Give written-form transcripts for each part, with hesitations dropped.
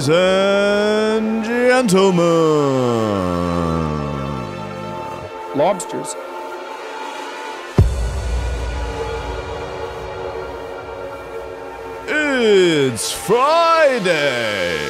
Ladies and gentlemen, lobsters. It's Friday.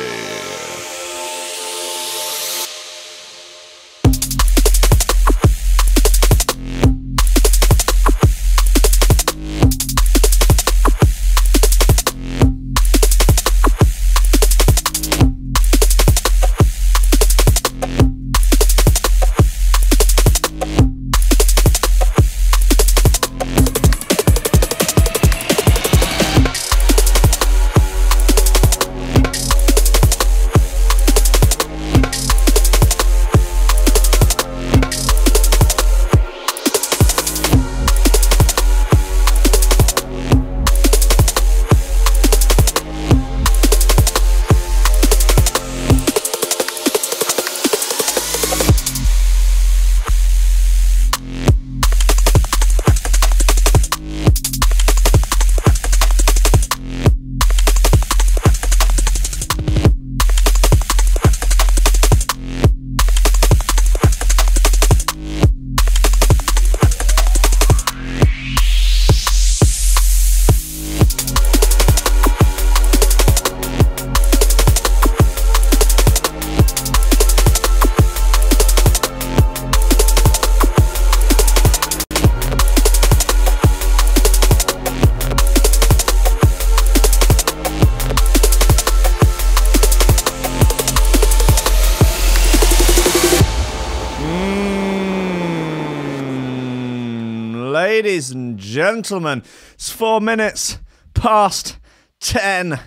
Ladies and gentlemen, it's 4 minutes past 10.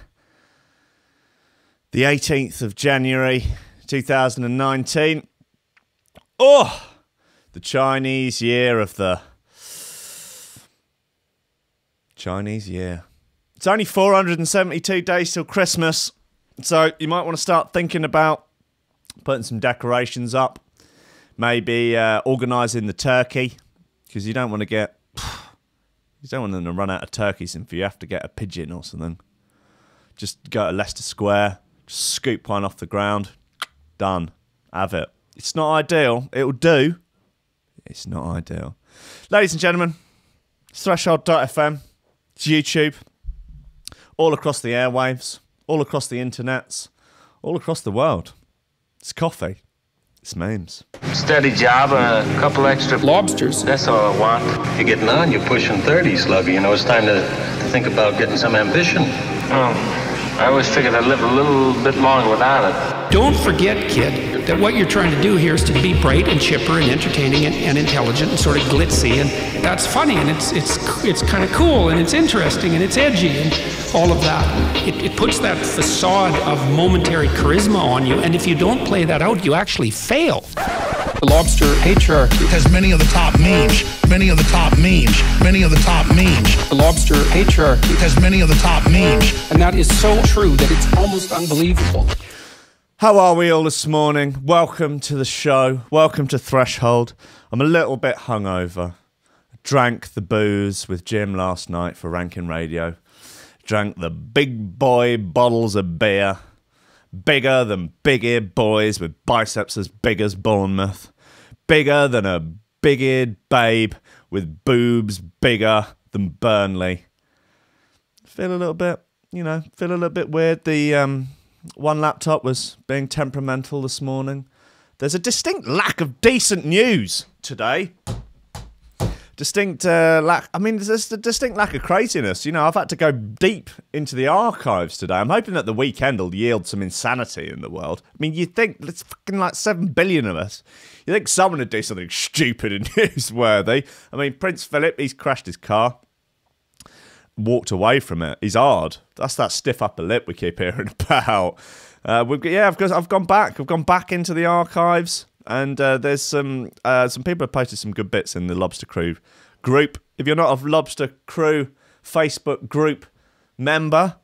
The 18th of January, 2019. Oh, the Chinese year of the... Chinese year. It's only 472 days till Christmas, so you might want to start thinking about putting some decorations up. Maybe organising the turkey, because you don't want to get... You don't want them to run out of turkeys if you have to get a pigeon or something. Just go to Leicester Square, just scoop one off the ground, done, have it. It's not ideal, it'll do. It's not ideal. Ladies and gentlemen, it's Threshold.fm, it's YouTube, all across the airwaves, all across the internets, all across the world. It's coffee. It's memes. Steady job and a couple extra Lobsters. That's all I want. You're getting on, you're pushing 30, Sluggy. You know, it's time to think about getting some ambition. Oh, I always figured I'd live a little bit longer without it. Don't forget, kid, that what you're trying to do here is to be bright and chipper and entertaining and intelligent and sort of glitzy, and that's funny, and it's kind of cool, and it's interesting, and it's edgy, and all of that. It puts that facade of momentary charisma on you, and if you don't play that out, you actually fail. The lobster patriarchy has many of the top memes, many of the top memes, many of the top memes. The lobster patriarchy has many of the top memes. And that is so true that it's almost unbelievable. How are we all this morning? Welcome to the show. Welcome to Threshold. I'm a little bit hungover. I drank the booze with Jim last night for Rankin Radio. Drank the big boy bottles of beer. Bigger than big-eared boys with biceps as big as Bournemouth. Bigger than a big-eared babe with boobs bigger than Burnley. Feel a little bit, feel a little bit weird. The one laptop was being temperamental this morning. There's a distinct lack of decent news today. Distinct lack... I mean, there's a distinct lack of craziness. I've had to go deep into the archives today. I'm hoping that the weekend will yield some insanity in the world. I mean, you'd think there's fucking like 7 billion of us. You think someone would do something stupid and newsworthy. I mean, Prince Philip, he's crashed his car. Walked away from it. He's hard. That's that stiff upper lip we keep hearing about. I've gone back. I've gone back into the archives. And there's some people have posted some good bits in the Lobster Crew group. If you're not a Lobster Crew Facebook group member,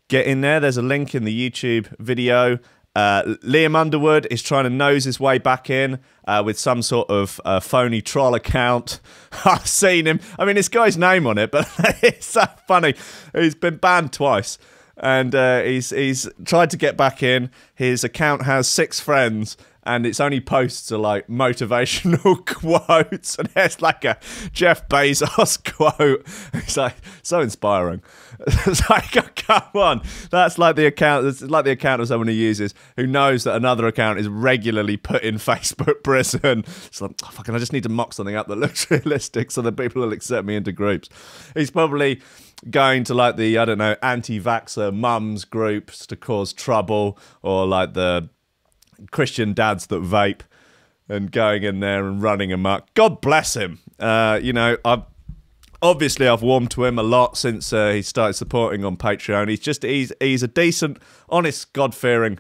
get in there. There's a link in the YouTube video. Liam Underwood is trying to nose his way back in with some sort of phony troll account. I've seen him. I mean, it's got his name on it, but it's so funny. He's been banned twice. and he's tried to get back in. His account has 6 friends, and its only posts are like motivational quotes, and there's like a Jeff Bezos quote. It's like so inspiring. It's like, oh, come on, that's like the account. It's like the account of someone who knows that another account is regularly put in Facebook prison. It's like, oh, fucking, I just need to mock something up that looks realistic so that people will accept me into groups. He's probably going to like the, I don't know, anti-vaxxer mums groups to cause trouble, or like the Christian dads that vape, and going in there and running amok. God bless him. You know, I've warmed to him a lot since he started supporting on Patreon. He's a decent, honest, God-fearing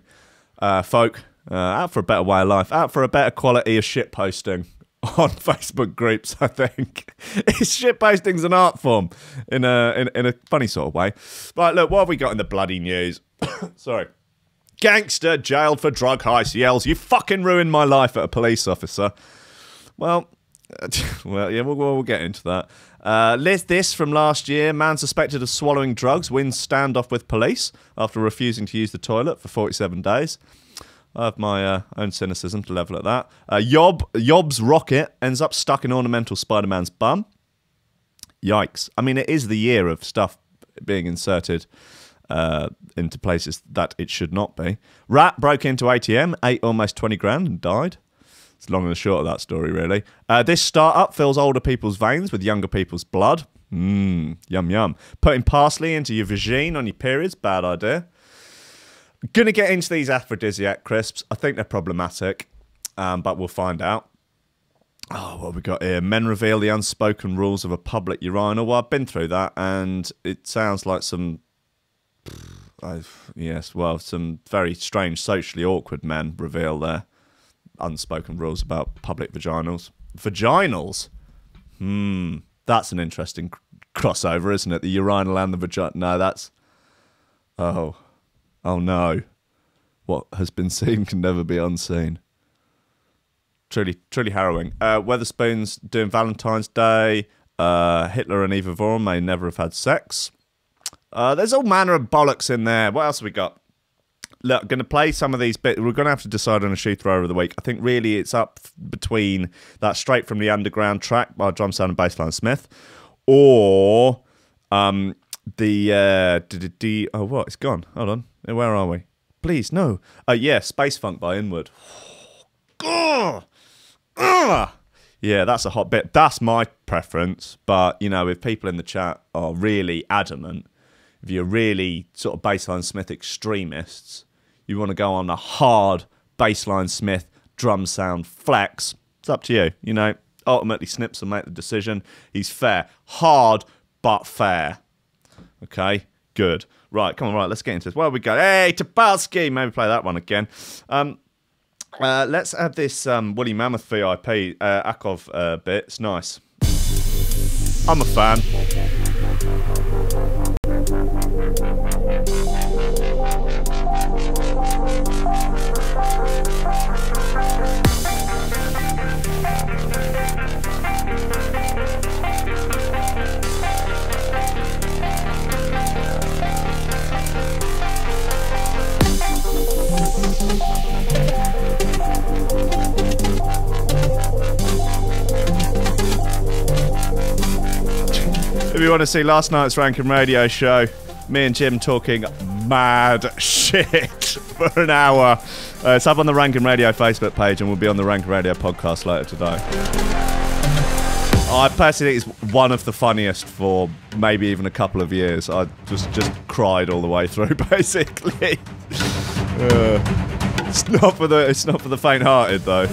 folk, out for a better way of life, out for a better quality of shit posting on Facebook groups. I think shit posting's an art form in a funny sort of way. Right, look, what have we got in the bloody news? Sorry. Gangster jailed for drug heist yells, "You fucking ruined my life," at a police officer. Well, yeah, we'll get into that. This from last year: man suspected of swallowing drugs wins standoff with police after refusing to use the toilet for 47 days. I have my own cynicism to level at that. Yob's rocket ends up stuck in ornamental Spider-Man's bum. Yikes. I mean, it is the year of stuff being inserted into places that it should not be. Rat broke into ATM, ate almost 20 grand and died. It's long and the short of that story, really. This startup fills older people's veins with younger people's blood. Yum yum. Putting parsley into your vagine on your periods, bad idea. Gonna get into these Aphrodisiac crisps. I think they're problematic, but we'll find out. Oh, what have we got here? Men reveal the unspoken rules of a public urinal. Well, I've been through that, and it sounds like some... some very strange, socially awkward men reveal their unspoken rules about public vaginals. Vaginals? That's an interesting crossover, isn't it? The urinal and the vagina. No, that's... Oh no. What has been seen can never be unseen. Truly, truly harrowing. Weatherspoon's doing Valentine's Day. Hitler and Eva Vaughan may never have had sex. There's all manner of bollocks in there. What else have we got? Look, I'm going to play some of these bits. We're going to have to decide on a shoe thrower of the week. I think really it's up between that Straight from the Underground track by Drum Sound and Bassline Smith, or oh, what? It's gone. Hold on. Where are we? Please, no. Yeah, Space Funk by Inward. Yeah, that's a hot bit. That's my preference. But, you know, if people in the chat are really adamant, if you're really sort of Bassline Smith extremists, you want to go on a hard Bassline Smith drum sound flex, it's up to you. You know, ultimately Snips will make the decision. He's fair. Hard, but fair. Okay, good. Right, come on, right, let's get into this. Where we go? Hey, Tabalski! Maybe play that one again. Let's have this Woolly Mammoth VIP Akov bit. It's nice. I'm a fan. If you want to see last night's Rankin Radio show, me and Jim talking mad shit for an hour, it's up on the Rankin Radio Facebook page and will be on the Rankin Radio podcast later today. I personally think it's one of the funniest for maybe even a couple of years. I just cried all the way through, basically. It's not for the faint-hearted though.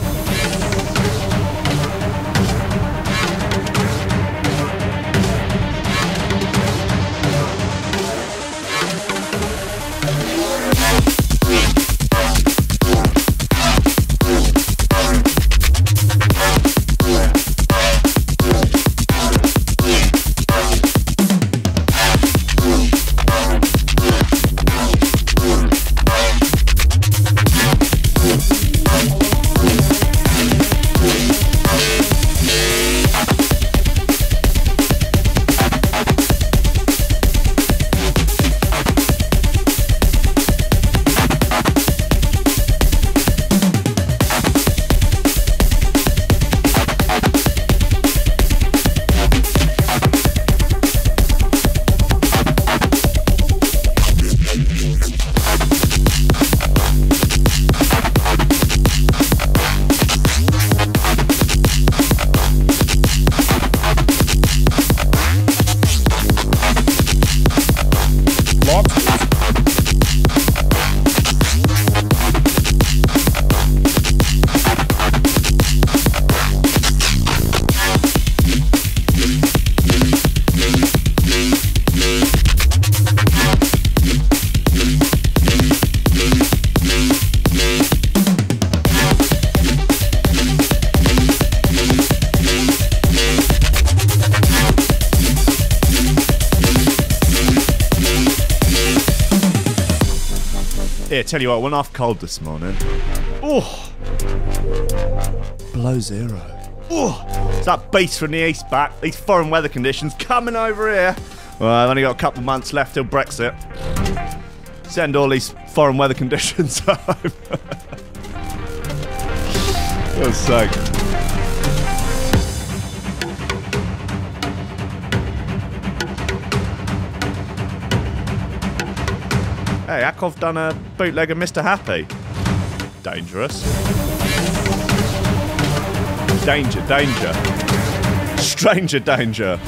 Here, tell you what, I went off cold this morning. Oh, below zero. Oh, it's that beast from the east back. These foreign weather conditions coming over here. Well, I've only got a couple of months left till Brexit. Send all these foreign weather conditions home. For God's sake. Hey, Akov done a bootleg of Mr. Happy. Dangerous. Danger, danger. Stranger danger.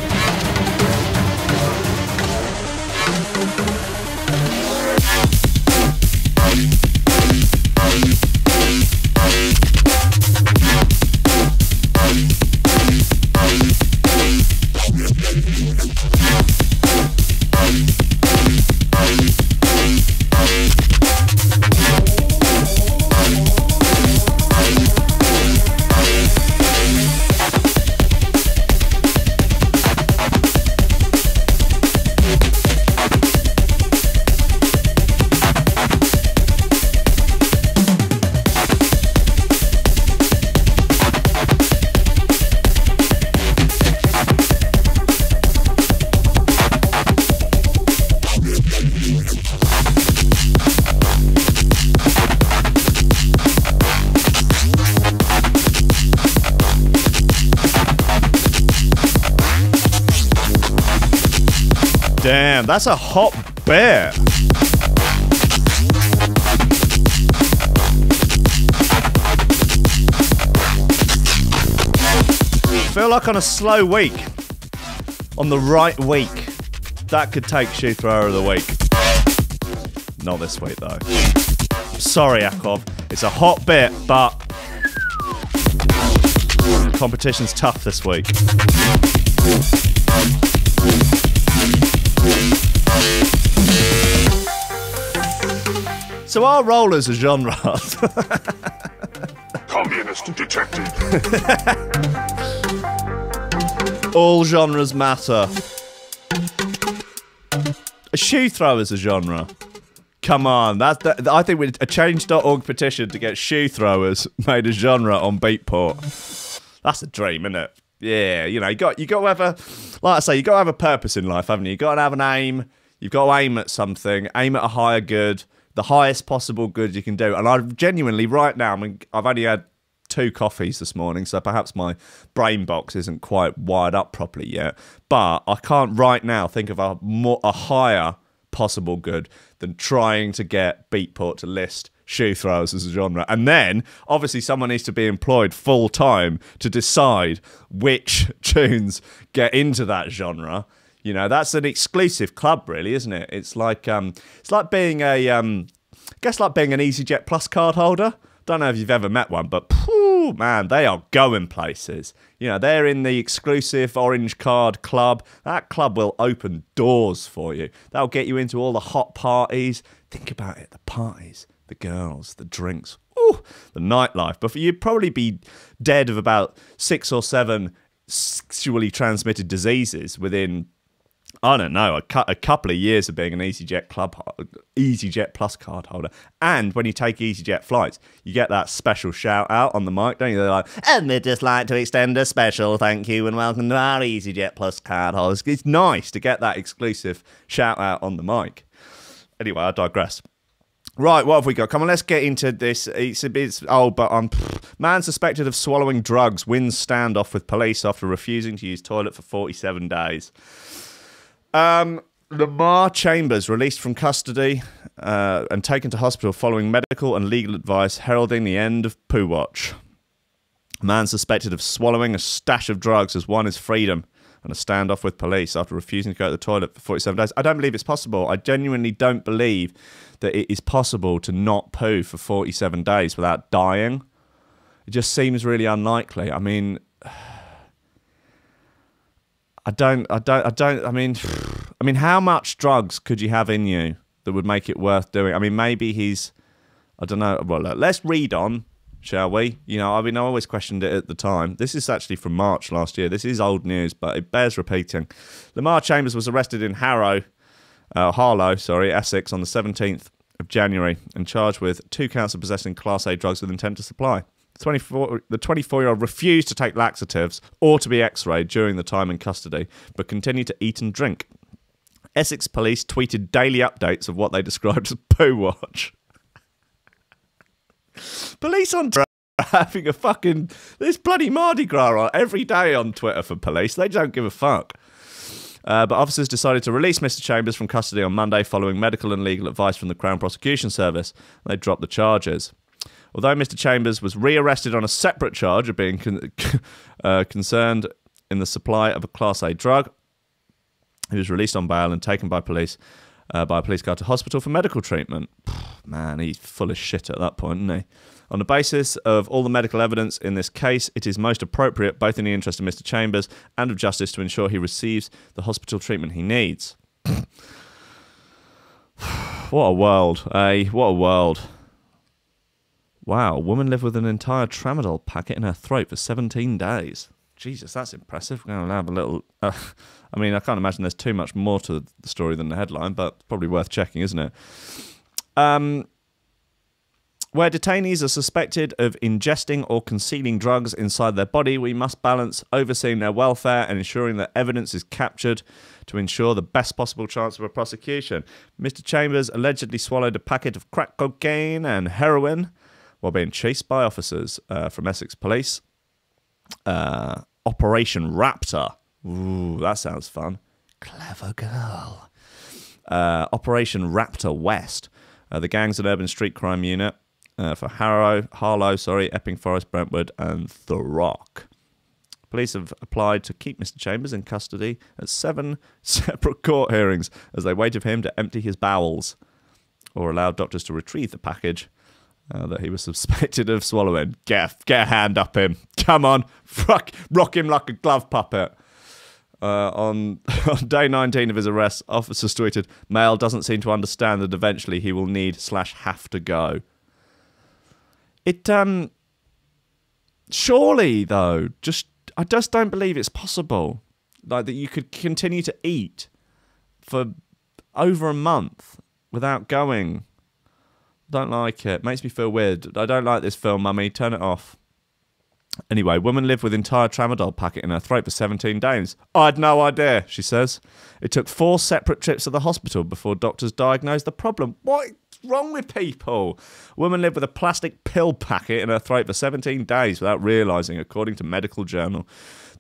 Damn, that's a hot bear. Feel like on a slow week, on the right week, that could take shoe thrower of the week. Not this week though. Sorry, Akov. It's a hot bit, but competition's tough this week. So are rollers a genre? Communist detected. All genres matter. A shoe thrower's a genre. Come on, I think a change.org petition to get shoe throwers made a genre on Beatport. That's a dream, isn't it? Yeah, you know, you got to have a, like I say, you got to have a purpose in life, haven't you? You got to have an aim. You've got to aim at something, aim at a higher good, the highest possible good you can do. And I genuinely, right now, I mean, I've only had 2 coffees this morning, so perhaps my brain box isn't quite wired up properly yet. But I can't right now think of a higher possible good than trying to get Beatport to list shoe throwers as a genre. And then, obviously, someone needs to be employed full-time to decide which tunes get into that genre. You know, that's an exclusive club, really, isn't it? It's like being a, I guess like being an EasyJet Plus card holder. Don't know if you've ever met one, but phew, man, they are going places. You know, they're in the exclusive Orange Card Club. That club will open doors for you. That'll get you into all the hot parties. Think about it, the parties, the girls, the drinks, ooh, the nightlife. But you'd probably be dead of about 6 or 7 sexually transmitted diseases within, I don't know, a couple of years of being an EasyJet Plus card holder. And when you take EasyJet flights, you get that special shout out on the mic, don't you? They're like, and we'd just like to extend a special thank you and welcome to our EasyJet Plus card holders. It's nice to get that exclusive shout out on the mic. Anyway, I digress. Right, what have we got? Come on, let's get into this. It's old, but man suspected of swallowing drugs wins standoff with police after refusing to use toilet for 47 days. Lamar Chambers released from custody and taken to hospital following medical and legal advice heralding the end of Poo Watch. A man suspected of swallowing a stash of drugs has won his freedom and a standoff with police after refusing to go to the toilet for 47 days. I don't believe it's possible. I genuinely don't believe that it is possible to not poo for 47 days without dying. It just seems really unlikely. I mean, I mean, how much drugs could you have in you that would make it worth doing? I mean, maybe he's, I don't know. Well, let's read on, shall we? You know, I mean, I always questioned it at the time. This is actually from March last year. This is old news, but it bears repeating. Lamar Chambers was arrested in Harlow, Essex, on the 17th of January and charged with 2 counts of possessing Class A drugs with intent to supply. The 24-year-old refused to take laxatives or to be x-rayed during the time in custody, but continued to eat and drink. Essex police tweeted daily updates of what they described as poo watch. Police on Twitter are having a fucking... There's bloody Mardi Gras on every day on Twitter for police. They don't give a fuck. But officers decided to release Mr. Chambers from custody on Monday following medical and legal advice from the Crown Prosecution Service. They dropped the charges. Although Mr. Chambers was rearrested on a separate charge of being concerned in the supply of a Class A drug, he was released on bail and taken by a police car to hospital for medical treatment. Man, he's full of shit at that point, isn't he? On the basis of all the medical evidence in this case, it is most appropriate, both in the interest of Mr. Chambers and of justice, to ensure he receives the hospital treatment he needs. What a world, eh? What a world. Wow, a woman lived with an entire tramadol packet in her throat for 17 days. Jesus, that's impressive. We're going to have a little... I mean, I can't imagine there's too much more to the story than the headline, but it's probably worth checking, isn't it? Where detainees are suspected of ingesting or concealing drugs inside their body, we must balance overseeing their welfare and ensuring that evidence is captured to ensure the best possible chance of a prosecution. Mr. Chambers allegedly swallowed a packet of crack cocaine and heroin while being chased by officers from Essex Police. Operation Raptor. Ooh, that sounds fun. Clever girl. Operation Raptor West. The Gangs and Urban Street Crime Unit for Harlow, Epping Forest, Brentwood and The Rock. Police have applied to keep Mr. Chambers in custody at 7 separate court hearings as they waited for him to empty his bowels or allowed doctors to retrieve the package that he was suspected of swallowing. Get a hand up him. Come on. Rock him like a glove puppet. On day 19 of his arrest, officers tweeted, "Male doesn't seem to understand that eventually he will need/have to go." It, surely, though, I just don't believe it's possible. Like, that you could continue to eat for over a month without going. Don't like it. Makes me feel weird. I don't like this film, mummy. Turn it off. Anyway, woman lived with entire tramadol packet in her throat for 17 days. I had no idea, she says. It took 4 separate trips to the hospital before doctors diagnosed the problem. What's wrong with people? Woman lived with a plastic pill packet in her throat for 17 days without realising, according to medical journal.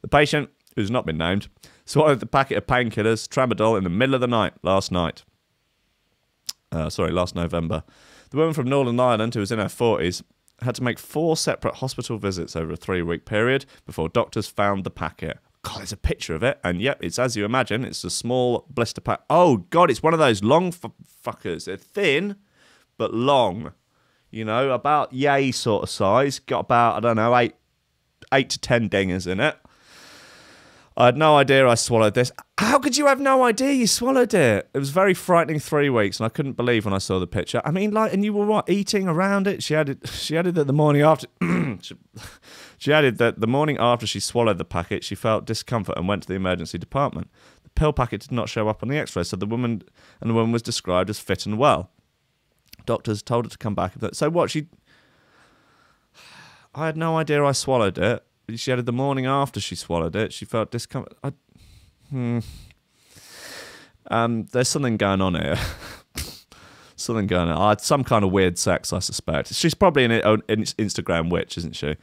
The patient, who's not been named, swallowed the packet of painkillers, tramadol, in the middle of the night last November. The woman from Northern Ireland, who was in her 40s, had to make 4 separate hospital visits over a 3-week period before doctors found the packet. God, there's a picture of it, and yep, it's as you imagine. It's a small blister pack. Oh, God, it's one of those long fuckers. They're thin, but long. You know, about yay sort of size. Got about, I don't know, 8 to 10 dingers in it. I had no idea I swallowed this. How could you have no idea you swallowed it? It was a very frightening 3 weeks, and I couldn't believe when I saw the picture. I mean, like, and you were what, eating around it? She added that the morning after she added that the morning after she swallowed the packet, she felt discomfort and went to the emergency department. The pill packet did not show up on the X-ray, so the woman was described as fit and well. Doctors told her to come back. So what? I had no idea I swallowed it. She added the morning after she swallowed it, she felt discomfort. There's something going on here. Something going on. I had some kind of weird sex, I suspect. She's probably an Instagram witch, isn't she?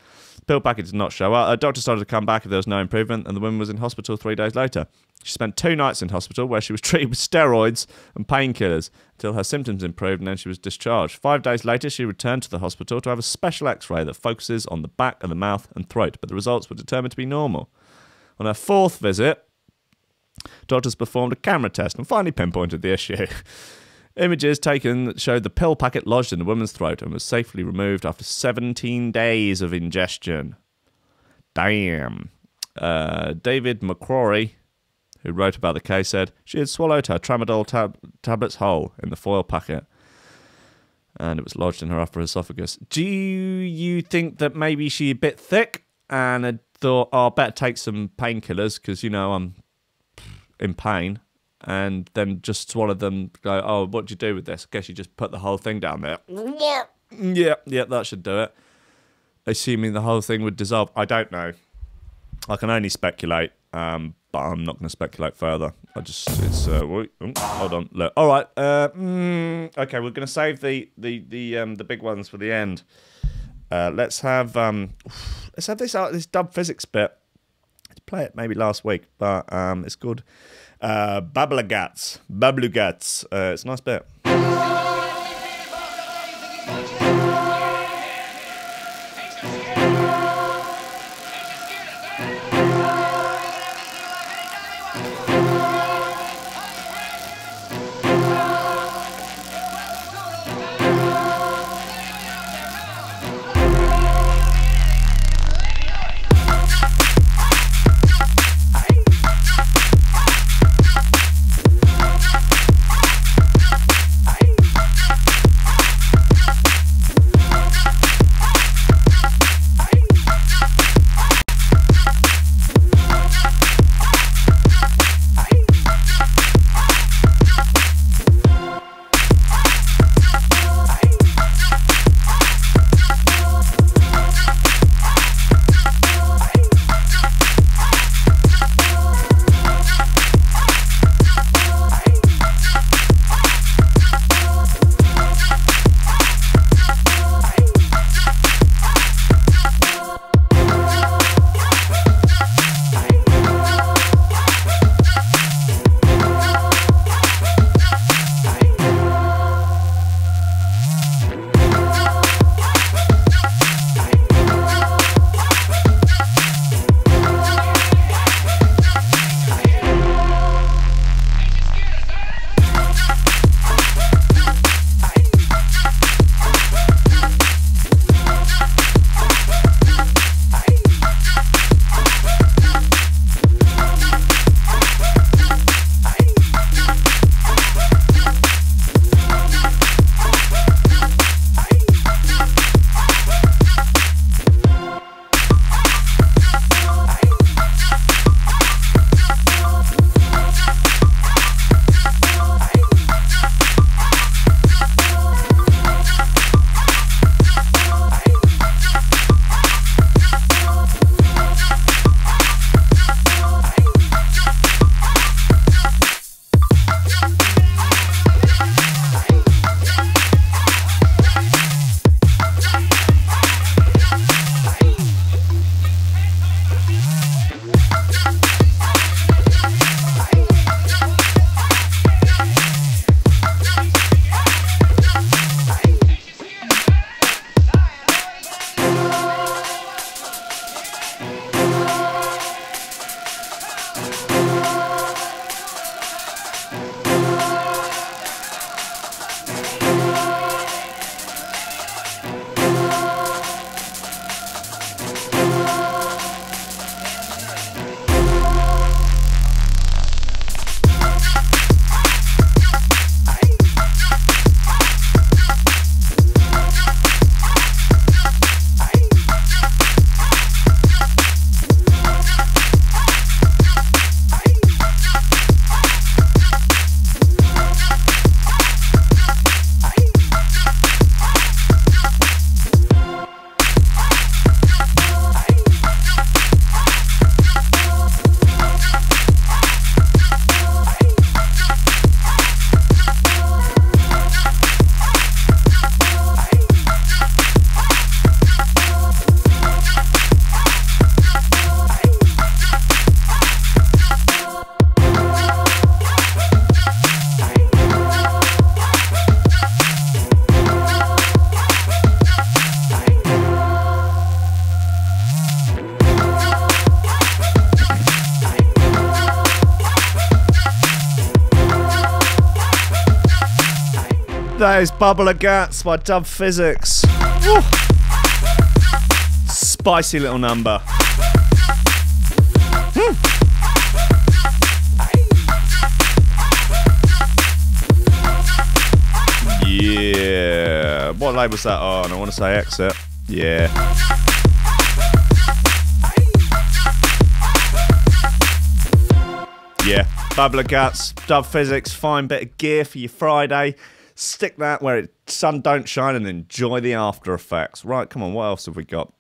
Pill packet did not show up. A doctor started to come back if there was no improvement, and the woman was in hospital 3 days later. She spent 2 nights in hospital where she was treated with steroids and painkillers until her symptoms improved, and then she was discharged. 5 days later, she returned to the hospital to have a special X-ray that focuses on the back of the mouth and throat, but the results were determined to be normal. On her 4th visit, doctors performed a camera test and finally pinpointed the issue. Images taken showed the pill packet lodged in the woman's throat and was safely removed after 17 days of ingestion. Damn. David McCrory, who wrote about the case, said she had swallowed her tramadol tablets whole in the foil packet, and it was lodged in her upper esophagus. Do you think that maybe she's a bit thick and had thought, oh, I better take some painkillers because, you know, I'm in pain? and then just one of them go, oh, what do you do with this? I guess you just put the whole thing down there. Yeah, that should do it. Assuming the whole thing would dissolve. I don't know. I can only speculate, but I'm not going to speculate further. Hold on, look. All right, okay, we're going to save the big ones for the end. Let's have this dub physics bit. Let's play it maybe last week, but it's called Bablugats. It's a nice bit. That is Bubble of Gats by Dub Physics. Woo. Spicy little number. Yeah. What label's that on? I want to say Exit. Yeah. Yeah. Bubble of guts, dub physics, fine bit of gear for your Friday. Stick that where sun don't shine and enjoy the after effects. Right, come on, what else have we got?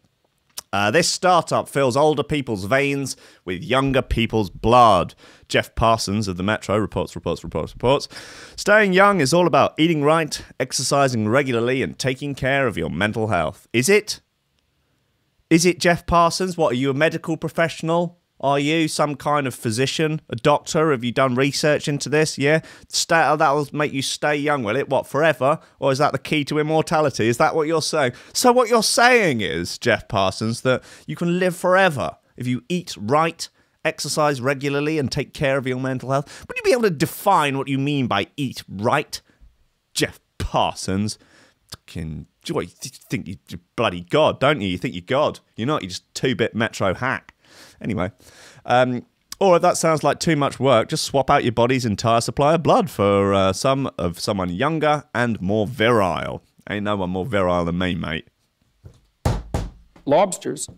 This startup fills older people's veins with younger people's blood. Jeff Parsons of the Metro reports. Staying young is all about eating right, exercising regularly, and taking care of your mental health. Is it? Is it, Jeff Parsons? What, are you a medical professional? Are you some kind of physician, a doctor? Have you done research into this? Yeah? That'll make you stay young, will it? What, forever? Or is that the key to immortality? Is that what you're saying? So what you're saying is, Jeff Parsons, that you can live forever if you eat right, exercise regularly, and take care of your mental health. Would you be able to define what you mean by eat right, Jeff Parsons? You think you're bloody God, don't you? You think you're God. You're not. You're just 2-bit Metro hack. Anyway, or if that sounds like too much work, just swap out your body's entire supply of blood for someone younger and more virile. Ain't no one more virile than me, mate. Lobsters.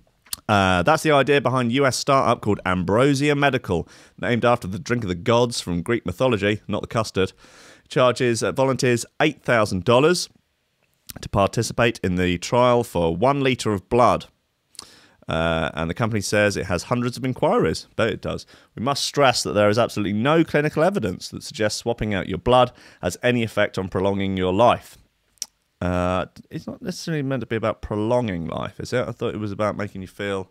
That's the idea behind US startup called Ambrosia Medical, named after the drink of the gods from Greek mythology, not the custard. Charges volunteers $8,000 to participate in the trial for 1 litre of blood. And the company says it has hundreds of inquiries. Bet it does. We must stress that there is absolutely no clinical evidence that suggests swapping out your blood has any effect on prolonging your life. It's not necessarily meant to be about prolonging life, is it? I thought it was about making you feel,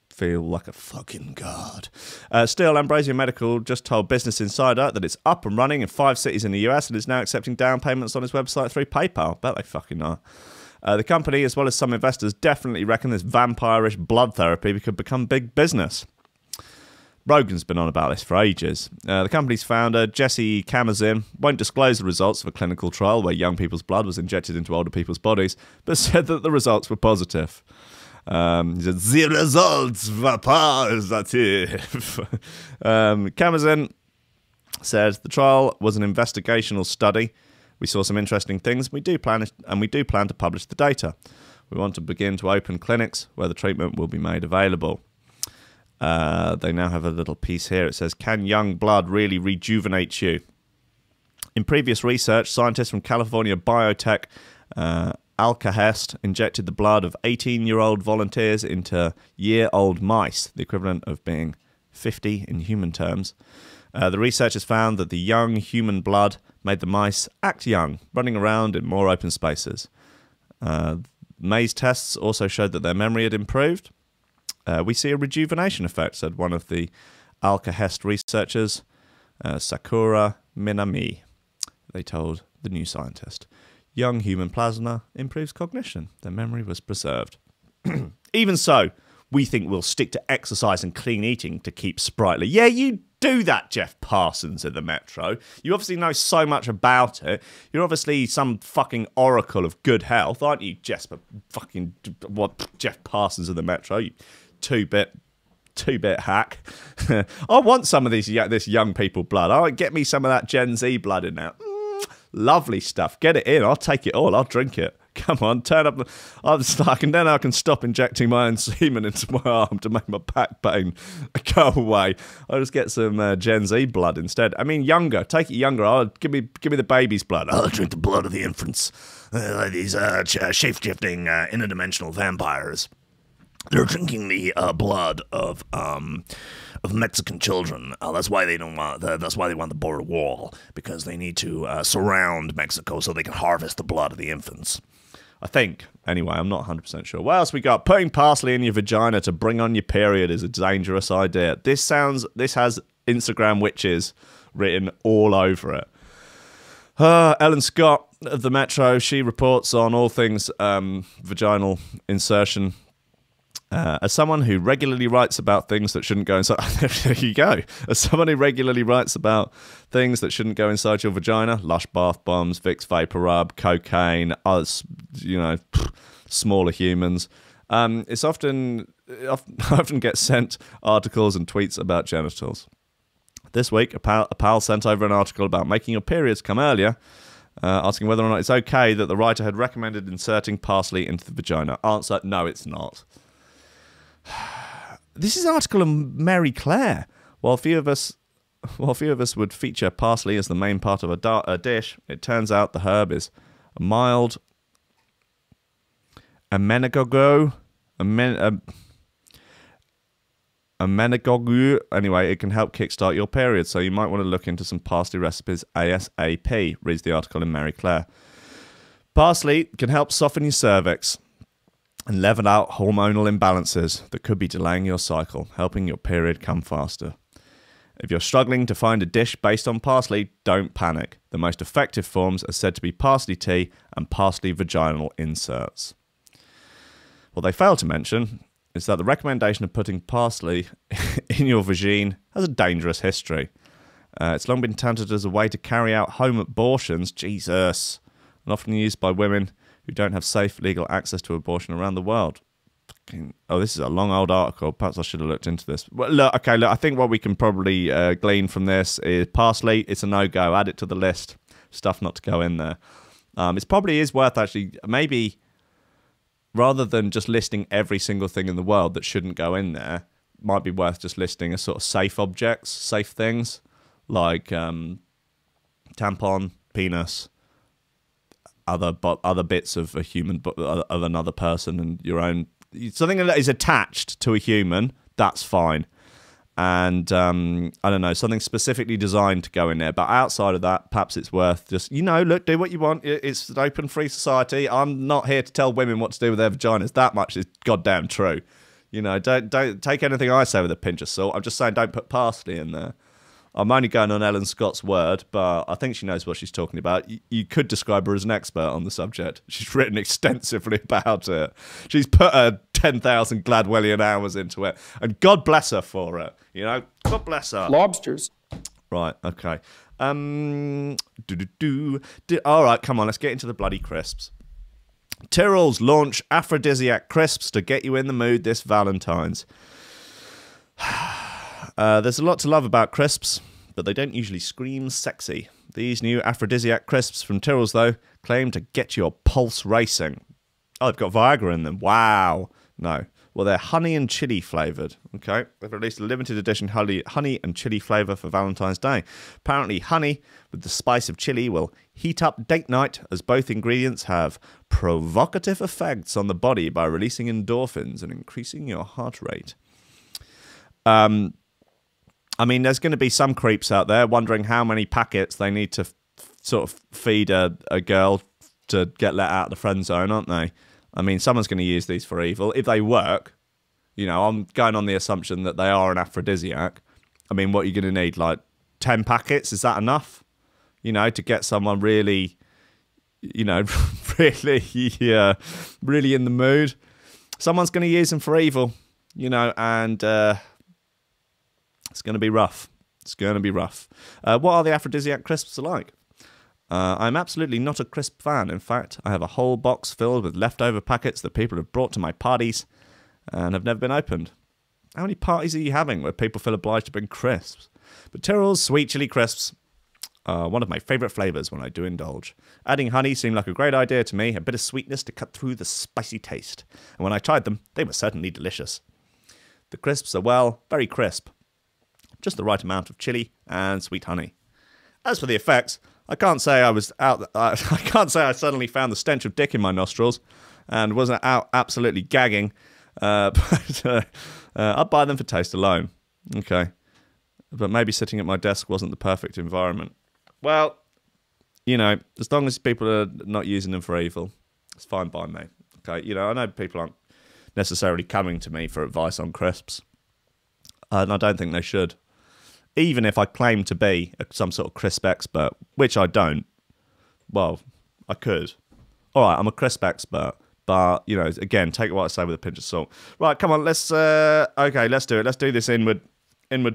feel like a fucking god. Still, Ambrosia Medical just told Business Insider that it's up and running in 5 cities in the US and is now accepting down payments on its website through PayPal. Bet they fucking are. The company, as well as some investors, definitely reckon this vampire-ish blood therapy could become big business. Rogan's been on about this for ages. The company's founder, Jesse Camazin, won't disclose the results of a clinical trial where young people's blood was injected into older people's bodies, but said that the results were positive. He said, the results were positive. Camazin said the trial was an investigational study. We saw some interesting things, we do plan to publish the data. We want to begin to open clinics where the treatment will be made available. They now have a little piece here. It says, can young blood really rejuvenate you? In previous research, scientists from California biotech Alcahest injected the blood of 18-year-old volunteers into year-old mice, the equivalent of being 50 in human terms. The researchers found that the young human blood made the mice act young, running around in more open spaces. Maze tests also showed that their memory had improved. We see a rejuvenation effect, said one of the Alcahest researchers, Sakura Minami. They told the New Scientist. Young human plasma improves cognition. Their memory was preserved. Even so, we think we'll stick to exercise and clean eating to keep sprightly. Yeah, you do that, Jeff Parsons of the Metro. You obviously know so much about it. You're obviously some fucking oracle of good health, aren't you, Jeff Parsons of the Metro? You 2-bit hack. I want some of this young people blood. Get me some of that Gen Z blood in there. Lovely stuff. Get it in. I'll take it all. I'll drink it. Come on, turn up. I can stop injecting my own semen into my arm to make my back pain go away. I'll just get some Gen Z blood instead. I mean, younger. Take it younger. Give me the baby's blood. I'll drink the blood of the infants. These shape-shifting interdimensional vampires. They're drinking the blood of Mexican children. That's why they don't want. That's why they want the border wall, because they need to surround Mexico so they can harvest the blood of the infants. I think. Anyway, I'm not 100% sure. What else we got? Putting parsley in your vagina to bring on your period is a dangerous idea. This has Instagram witches written all over it. Ellen Scott of the Metro, she reports on all things vaginal insertion. As someone who regularly writes about things that shouldn't go inside... there you go. As someone who regularly writes about things that shouldn't go inside your vagina, Lush bath bombs, Vicks Vapor Rub, cocaine, smaller humans, I often get sent articles and tweets about genitals. This week, a pal sent over an article about making your periods come earlier, asking whether or not it's okay that the writer had recommended inserting parsley into the vagina. Answer, no, it's not. This is an article of Mary Claire. While few of us would feature parsley as the main part of a dish, it turns out the herb is a mild amenagogo. Anyway, it can help kickstart your period, so you might want to look into some parsley recipes ASAP, reads the article in Marie Claire. Parsley can help soften your cervix and level out hormonal imbalances that could be delaying your cycle, helping your period come faster. If you're struggling to find a dish based on parsley, don't panic. The most effective forms are said to be parsley tea and parsley vaginal inserts. What they fail to mention is that the recommendation of putting parsley in your vagine has a dangerous history. It's long been touted as a way to carry out home abortions, Jesus, and often used by women who don't have safe legal access to abortion around the world. Oh, this is a long old article. Perhaps I should have looked into this. Well, look, I think what we can probably glean from this is parsley. It's a no-go. Add it to the list. Stuff not to go in there. It probably is worth actually, maybe, rather than just listing every single thing in the world that shouldn't go in there, might be worth just listing a sort of safe objects, safe things, like tampon, penis, other bits of a human, of another person, and your own. Something that is attached to a human, that's fine. And, I don't know, something specifically designed to go in there. But outside of that, perhaps it's worth just, look, do what you want. It's an open, free society. I'm not here to tell women what to do with their vaginas. That much is goddamn true. Don't take anything I say with a pinch of salt. I'm just saying don't put parsley in there. I'm only going on Ellen Scott's word, but I think she knows what she's talking about. You could describe her as an expert on the subject. She's written extensively about it. She's put her 10,000 Gladwellian hours into it, and God bless her for it. God bless her. Lobsters. Right, okay. All right, come on, let's get into the bloody crisps. Tyrrell's launch Aphrodisiac crisps to get you in the mood this Valentine's. There's a lot to love about crisps, but they don't usually scream sexy. These new Aphrodisiac crisps from Tyrrell's, though, claim to get your pulse racing. Oh, they've got Viagra in them. Wow. No. Well, they're honey and chili flavoured. Okay. They've released a limited edition honey and chili flavour for Valentine's Day. Apparently, honey with the spice of chili will heat up date night, as both ingredients have provocative effects on the body by releasing endorphins and increasing your heart rate. I mean, there's going to be some creeps out there wondering how many packets they need to sort of feed a girl to get let out of the friend zone, aren't they? I mean, someone's going to use these for evil. If they work, I'm going on the assumption that they are an aphrodisiac. I mean, what are you going to need? Like 10 packets? Is that enough? To get someone really, really in the mood. Someone's going to use them for evil, and it's going to be rough. It's going to be rough. What are the Aphrodisiac crisps like? I'm absolutely not a crisp fan. In fact, I have a whole box filled with leftover packets that people have brought to my parties and have never been opened. How many parties are you having where people feel obliged to bring crisps? But Tyrrell's sweet chili crisps are one of my favourite flavours when I do indulge. Adding honey seemed like a great idea to me, a bit of sweetness to cut through the spicy taste. And when I tried them, they were certainly delicious. The crisps are, very crisp. Just the right amount of chili and sweet honey. As for the effects, I can't say I suddenly found the stench of dick in my nostrils and wasn't out absolutely gagging. But I'd buy them for taste alone. Okay. But maybe sitting at my desk wasn't the perfect environment. Well, as long as people are not using them for evil, it's fine by me. Okay. I know people aren't necessarily coming to me for advice on crisps. And I don't think they should. Even if I claim to be some sort of crisp expert, which I don't. Well, I could. All right, I'm a crisp expert, but again, take what I say with a pinch of salt. Right, come on, let's do it. Let's do this inward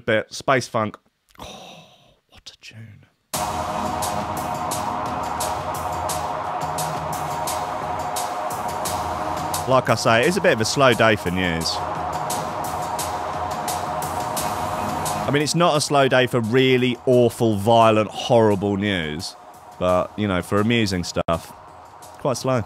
bit. Space funk. Oh, what a tune! Like I say, it's a bit of a slow day for news. I mean, it's not a slow day for really awful, violent, horrible news. But, for amusing stuff, quite slow.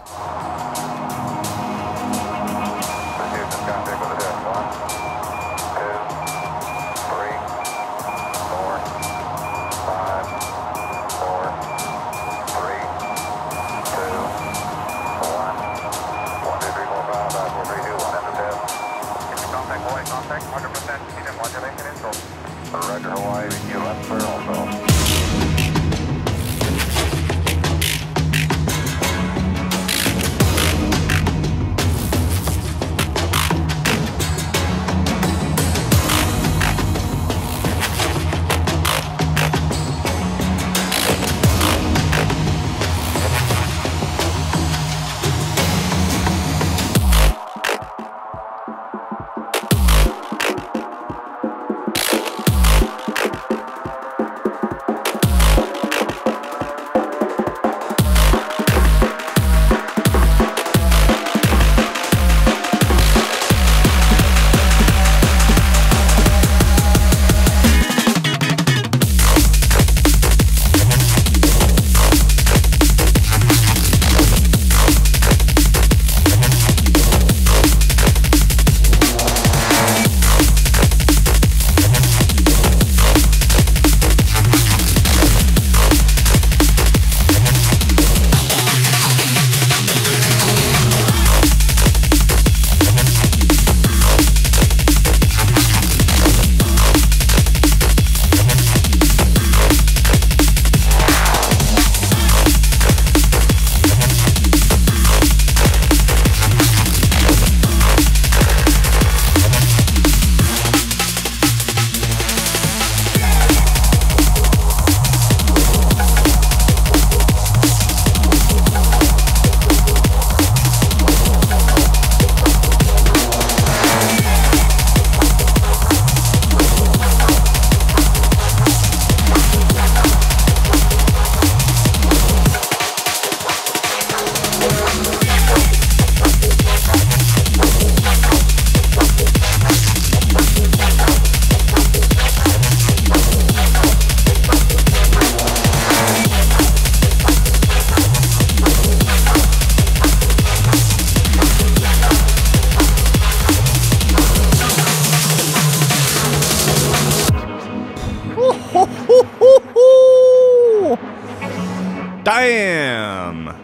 Damn!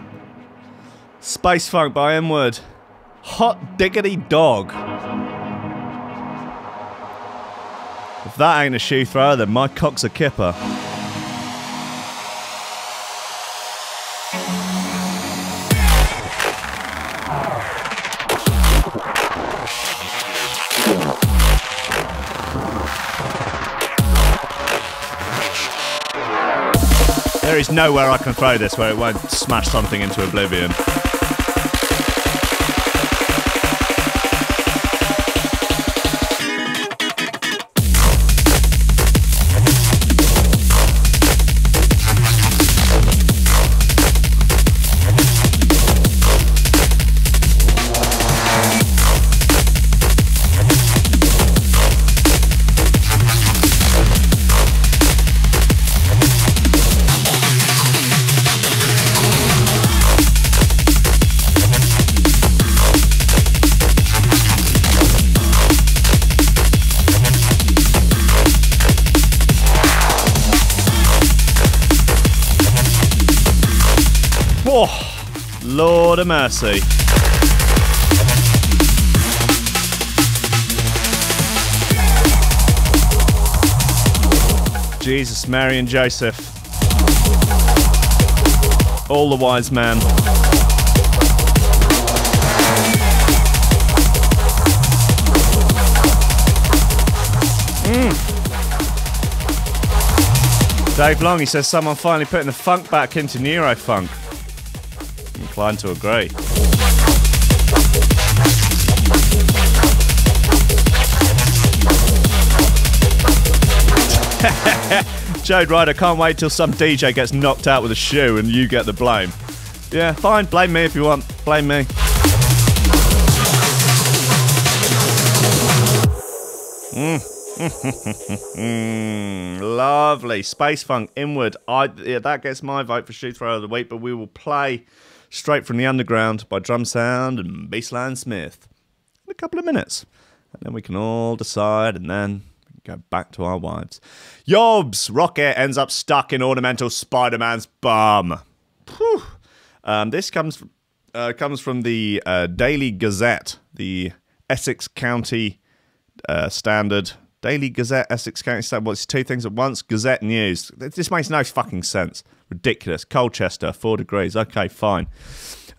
Space Funk by Inward. Hot diggity dog. If that ain't a shoe thrower, then my cock's a kipper. There is nowhere I can throw this where it won't smash something into oblivion. Oh, Lord of mercy. Jesus, Mary and Joseph. All the wise man. Dave Long, he says someone finally putting the funk back into Neurofunk. Inclined to agree. Chode Ryder, can't wait till some DJ gets knocked out with a shoe and you get the blame. Yeah, fine, blame me if you want. Blame me. Lovely. Space Funk, Inward. Yeah, that gets my vote for shoe thrower of the week, but we will play Straight from the Underground by Drum Sound and Bassline Smith in a couple of minutes. And then we can all decide and then go back to our wives. Yobs! Rocket ends up stuck in ornamental Spider-Man's bum. Whew. This comes from the Daily Gazette, the Essex County Standard. Daily Gazette, Essex County Standard. Well, it's two things at once. Gazette News. This makes no fucking sense. Ridiculous. Colchester, 4 degrees. Okay, fine.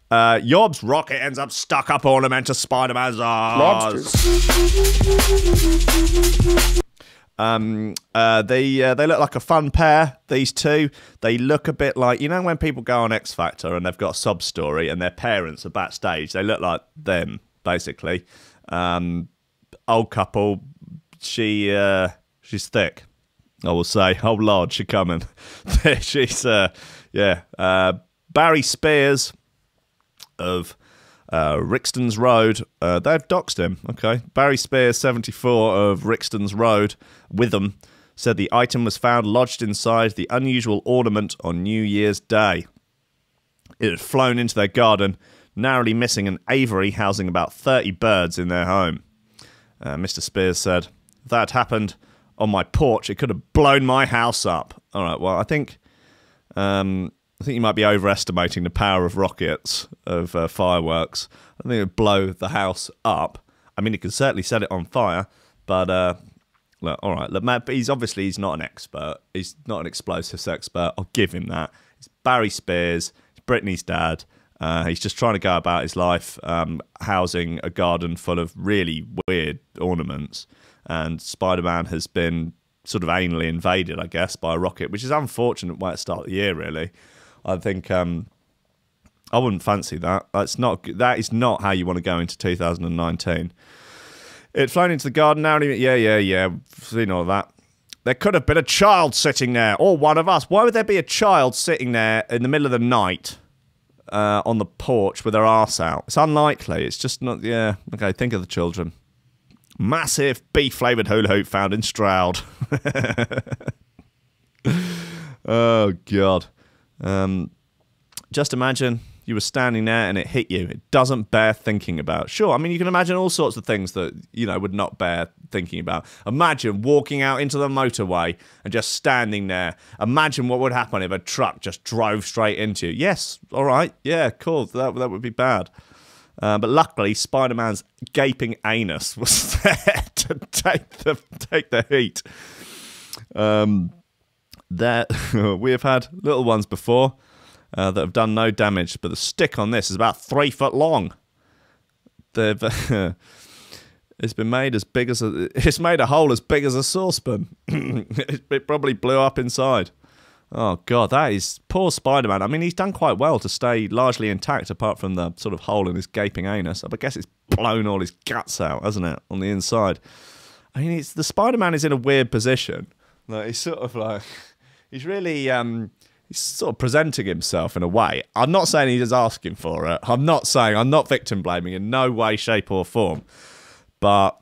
Yob's rocket ends up stuck up ornamental Spider-Man's arse. They look like a fun pair, these two. They look a bit like, you know when people go on X Factor and they've got a sob story and their parents are backstage? They look like them, basically. Old couple, she's thick, I will say. Oh Lord, she coming. She's, yeah. Barry Spears of Rixton's Road. They've doxed him. Okay. Barry Spears, 74, of Rixton's Road, Witham, said the item was found lodged inside the unusual ornament on New Year's Day. It had flown into their garden, narrowly missing an aviary housing about 30 birds in their home. Mr. Spears said, if that had happened on my porch, it could have blown my house up. All right, well, I think you might be overestimating the power of rockets, of fireworks. I think it would blow the house up. I mean, it could certainly set it on fire, but look, all right. Look, Matt, he's not an expert. He's not an explosives expert. I'll give him that. It's Barry Spears. It's Britney's dad. He's just trying to go about his life housing a garden full of really weird ornaments. And Spider-Man has been sort of anally invaded, I guess, by a rocket, which is unfortunate way to start the year, really. I think I wouldn't fancy that. That is not how you want to go into 2019. It flown into the garden now. Yeah. Seen all that. There could have been a child sitting there, or one of us. Why would there be a child sitting there in the middle of the night on the porch with their arse out? It's unlikely. It's just not. Yeah. Okay. Think of the children. Massive beef-flavoured hula hoop found in Stroud. Oh God. Just imagine you were standing there and it hit you. It doesn't bear thinking about. Sure, I mean, you can imagine all sorts of things that, you know, would not bear thinking about. Imagine walking out into the motorway and just standing there. Imagine what would happen if a truck just drove straight into you. Yes, all right, yeah, cool, that would be bad. But luckily, Spider-Man's gaping anus was there to take the heat. We have had little ones before that have done no damage, but the stick on this is about 3 foot long. It's been made as big as it's made a hole as big as a saucepan. It probably blew up inside. Oh god, that is poor Spider-Man. I mean, he's done quite well to stay largely intact, apart from the sort of hole in his gaping anus. I guess it's blown all his guts out, hasn't it, on the inside? I mean, the Spider-Man is in a weird position. Like, he's sort of like, he's really, he's sort of presenting himself in a way. I'm not saying he's asking for it. I'm not victim blaming in no way, shape or form. But,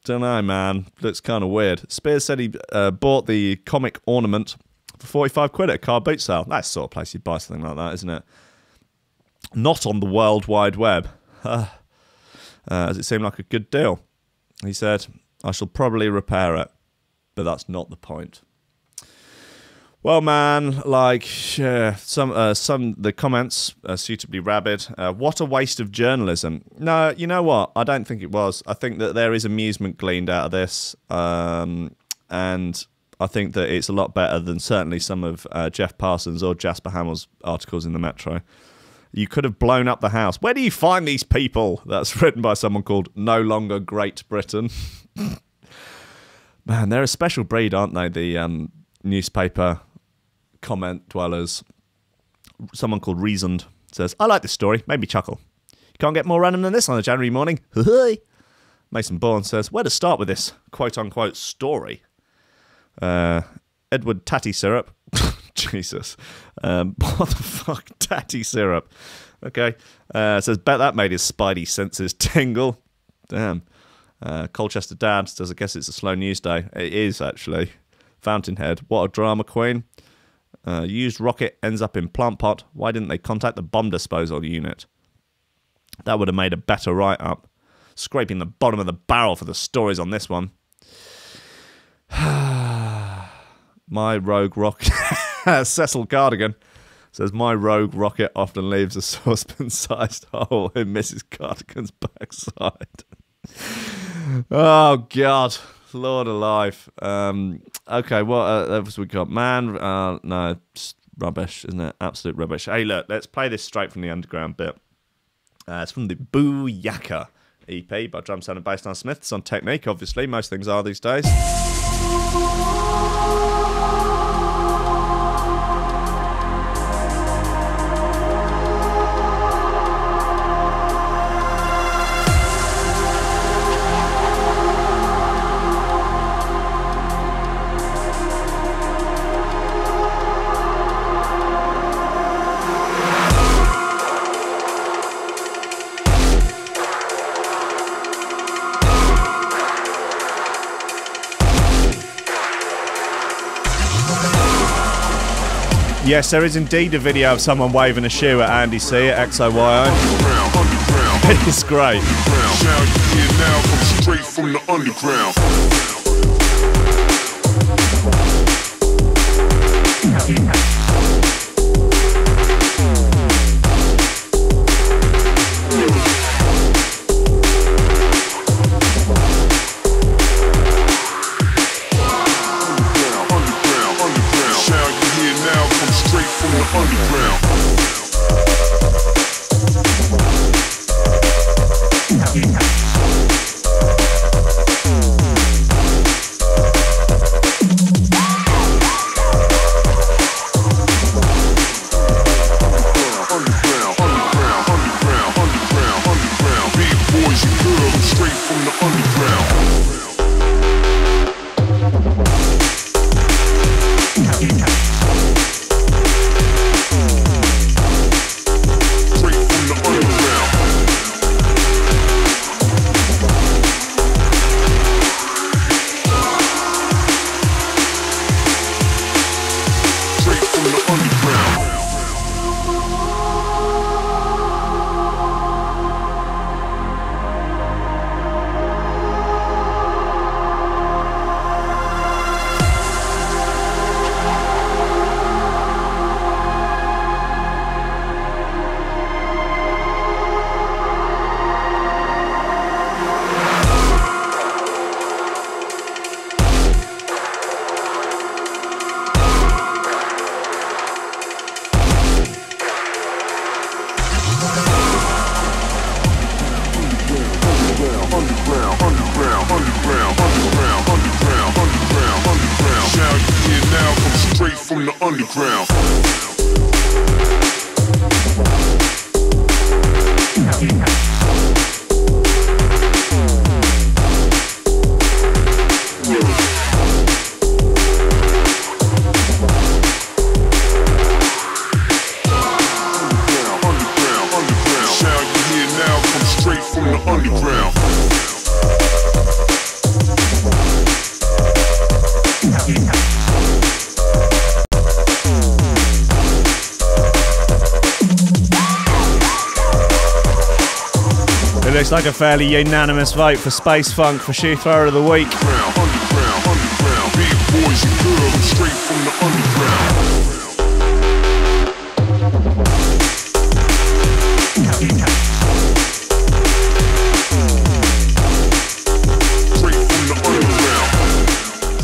don't know, man. Looks kind of weird. Spears said he bought the comic ornament for 45 quid at a car boot sale. That's the sort of place you'd buy something like that, isn't it? Not on the World Wide Web. Does it seem like a good deal? He said, I shall probably repair it. But that's not the point. Well, man, like, the comments are suitably rabid. What a waste of journalism. No, you know what? I don't think it was. I think that there is amusement gleaned out of this. And I think that it's a lot better than certainly some of Jeff Parsons or Jasper Hamill's articles in the Metro. You could have blown up the house. Where do you find these people? That's written by someone called No Longer Great Britain. Man, they're a special breed, aren't they? The newspaper comment dwellers. Someone called Reasoned says, I like this story. Made me chuckle. You can't get more random than this on a January morning. Mason Bourne says, where to start with this quote-unquote story? Edward Tatty Syrup. Jesus. What the fuck? Tatty Syrup. Okay. Says, bet that made his spidey senses tingle. Damn. Colchester Dad says, I guess it's a slow news day. It is, actually. Fountainhead. What a drama queen. Used rocket ends up in plant pot. Why didn't they contact the bomb disposal unit? That would have made a better write-up. Scraping the bottom of the barrel for the stories on this one. My rogue rocket. Cecil Cardigan says, my rogue rocket often leaves a saucepan-sized hole in Mrs. Cardigan's backside. Oh, God. Lord alive. Okay, what else we got? Man, no, just rubbish, isn't it? Absolute rubbish. Hey, look, let's play this straight from the underground bit. It's from the Booyaka EP by drum sound and bassline Smith. It's on Technique, obviously. Most things are these days. Yes, there is indeed a video of someone waving a shoe at Andy C at XOYO. It's great. Straight from the underground. from the underground. From the underground. It looks like a fairly unanimous vote for Space Funk for Shoe Thrower of the Week. Underground, big boys and girls straight from the underground.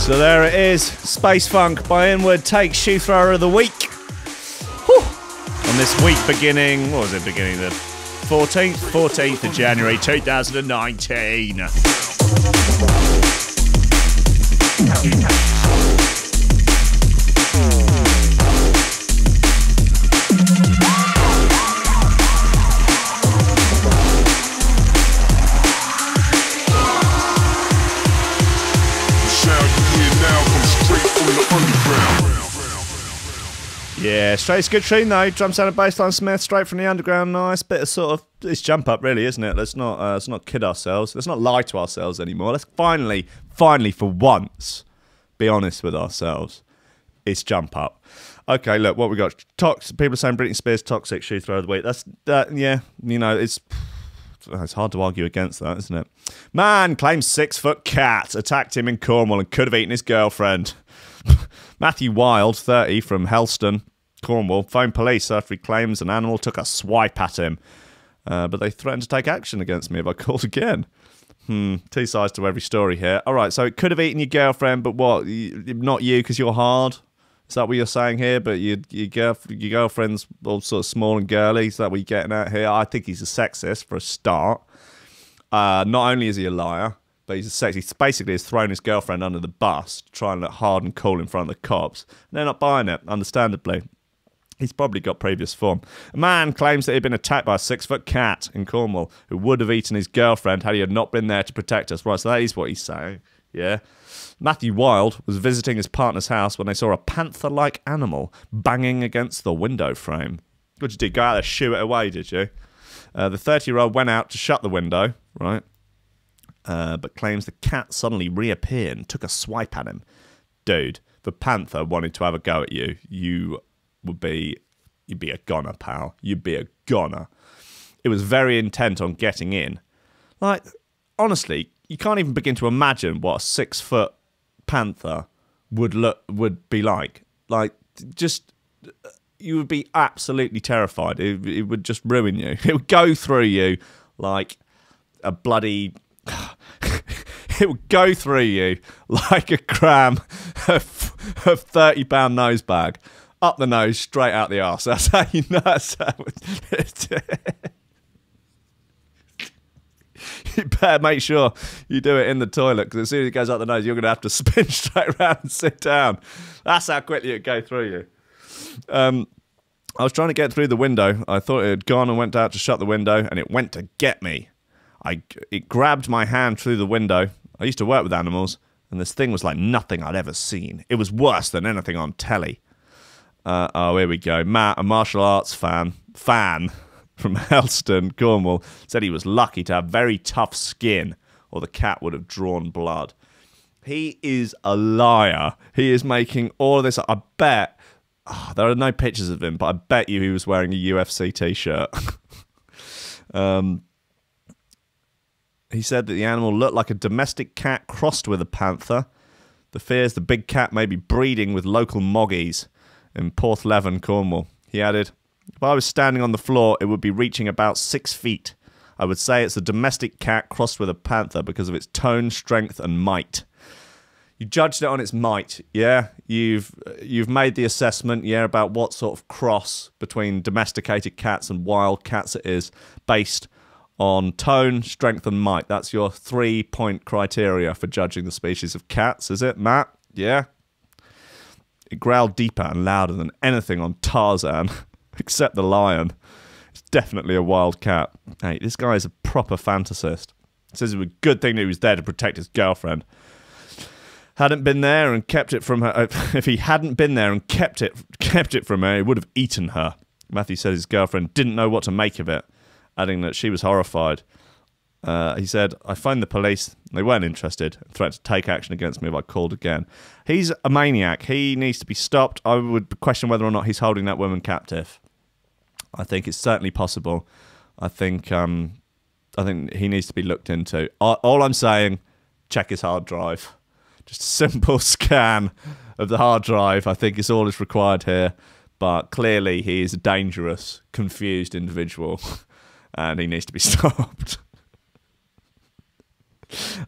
So there it is, Space Funk by Inward takes Shoe Thrower of the Week. Whew. On this week beginning, what was it, beginning the 14th of January 2019. Yeah, straight's a good tune though. Drum sound and bassline Smith, straight from the underground. Nice bit of sort of, it's jump up really, isn't it? Let's not kid ourselves. Let's not lie to ourselves anymore. Let's finally for once, be honest with ourselves. It's jump up. Okay, look what we got. People are saying Britney Spears toxic Shoe Thrower of the Week. Yeah, you know it's hard to argue against that, isn't it? Man claims 6-foot cat attacked him in Cornwall and could have eaten his girlfriend. Matthieu Boulard, 30, from Helston, Cornwall, phoned police after he claims an animal took a swipe at him. But they threatened to take action against me if I called again. Two sides to every story here. All right, so it could have eaten your girlfriend, but what? Not you because you're hard? Is that what you're saying here? But your girlfriend's all sort of small and girly. Is that what you're getting at here? I think he's a sexist for a start. Not only is he a liar, but he's a sexist. He basically has thrown his girlfriend under the bus to try and look hard and cool in front of the cops. And they're not buying it, understandably. He's probably got previous form. A man claims that he'd been attacked by a 6-foot cat in Cornwall who would have eaten his girlfriend had he had not been there to protect us. Right, so that is what he's saying. Yeah. Matthieu Boulard was visiting his partner's house when they saw a panther-like animal banging against the window frame. What'd you do? Go out there, shoo it away, did you? The 30-year-old went out to shut the window, right? But claims the cat suddenly reappeared and took a swipe at him. Dude, the panther wanted to have a go at you. You'd be a goner, pal. You'd be a goner. It was very intent on getting in. Like, honestly, you can't even begin to imagine what a 6-foot panther would be like. Like, just, you would be absolutely terrified. It would just ruin you. It would go through you like a bloody... It would go through you like a cram of 30-pound nose bag. Up the nose, straight out the arse. That's how you know. You better make sure you do it in the toilet, because as soon as it goes up the nose, you're going to have to spin straight around and sit down. That's how quickly it go through you. I was trying to get through the window. I thought it had gone and went out to shut the window, and it went to get me. It grabbed my hand through the window. I used to work with animals, and this thing was like nothing I'd ever seen. It was worse than anything on telly. Oh, here we go. Matt, a martial arts fan from Helston, Cornwall, said he was lucky to have very tough skin, or the cat would have drawn blood. He is a liar. He is making all of this. I bet, there are no pictures of him, but I bet you he was wearing a UFC t-shirt. He said that the animal looked like a domestic cat crossed with a panther. The fears the big cat may be breeding with local moggies in Porthleven, Cornwall. He added, if I was standing on the floor, it would be reaching about 6 feet. I would say it's a domestic cat crossed with a panther because of its tone, strength, and might. You judged it on its might, yeah? You've made the assessment, yeah, about what sort of cross between domesticated cats and wild cats it is, based on tone, strength, and might. That's your 3-point criteria for judging the species of cats, is it, Matt? Yeah? It growled deeper and louder than anything on Tarzan, except the lion. It's definitely a wild cat. Hey, this guy is a proper fantasist. Says it was a good thing that he was there to protect his girlfriend. Hadn't been there and kept it from her. If he hadn't been there and kept it from her, he would have eaten her. Matthieu said his girlfriend didn't know what to make of it, adding that she was horrified. He said, I phoned the police. They weren't interested and threatened to take action against me if I called again. He's a maniac. He needs to be stopped. I would question whether or not he's holding that woman captive. I think it's certainly possible. I think he needs to be looked into. All I'm saying, check his hard drive. Just a simple scan of the hard drive, I think, is all that's required here. But clearly he is a dangerous, confused individual, and he needs to be stopped.